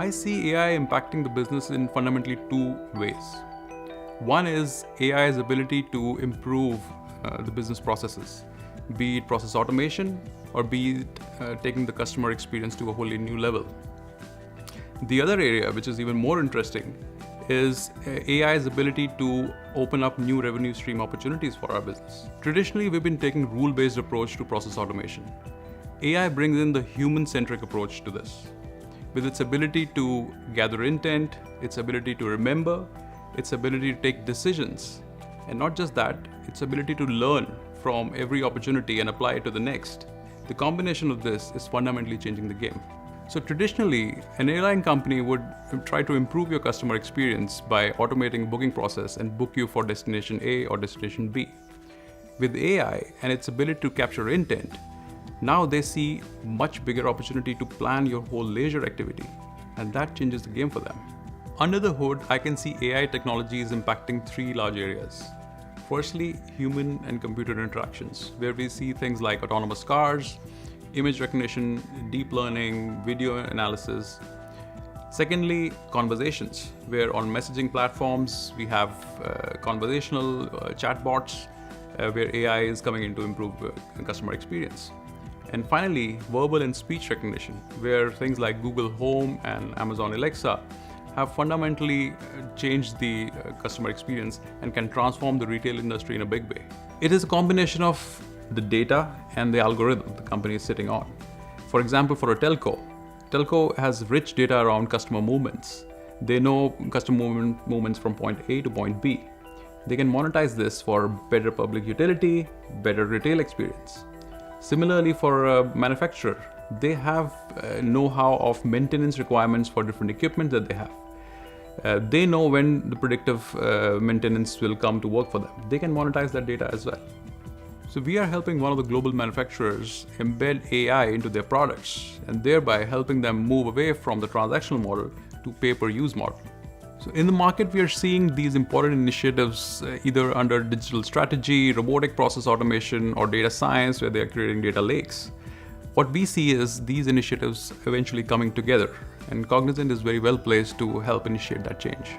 I see AI impacting the business in fundamentally two ways. One is AI's ability to improve the business processes, be it process automation or be it taking the customer experience to a wholly new level. The other area, which is even more interesting, is AI's ability to open up new revenue stream opportunities for our business. Traditionally, we've been taking rule-based approach to process automation. AI brings in the human-centric approach to this. With its ability to gather intent, its ability to remember, its ability to take decisions, and not just that, its ability to learn from every opportunity and apply it to the next. The combination of this is fundamentally changing the game. So traditionally, an airline company would try to improve your customer experience by automating booking process and book you for destination A or destination B. With AI and its ability to capture intent, now they see much bigger opportunity to plan your whole leisure activity, and that changes the game for them. Under the hood, I can see AI technologies impacting three large areas. Firstly, human and computer interactions, where we see things like autonomous cars, image recognition, deep learning, video analysis. Secondly, conversations, where on messaging platforms, we have conversational chatbots, where AI is coming in to improve customer experience. And finally, verbal and speech recognition, where things like Google Home and Amazon Alexa have fundamentally changed the customer experience and can transform the retail industry in a big way. It is a combination of the data and the algorithm the company is sitting on. For example, for a telco has rich data around customer movements. They know customer movements from point A to point B. They can monetize this for better public utility, better retail experience. Similarly, for a manufacturer, they have know-how of maintenance requirements for different equipment that they have. They know when the predictive maintenance will come to work for them. They can monetize that data as well. So we are helping one of the global manufacturers embed AI into their products and thereby helping them move away from the transactional model to pay-per-use model. So in the market, we are seeing these important initiatives either under digital strategy, robotic process automation, or data science, where they are creating data lakes. What we see is these initiatives eventually coming together, and Cognizant is very well placed to help initiate that change.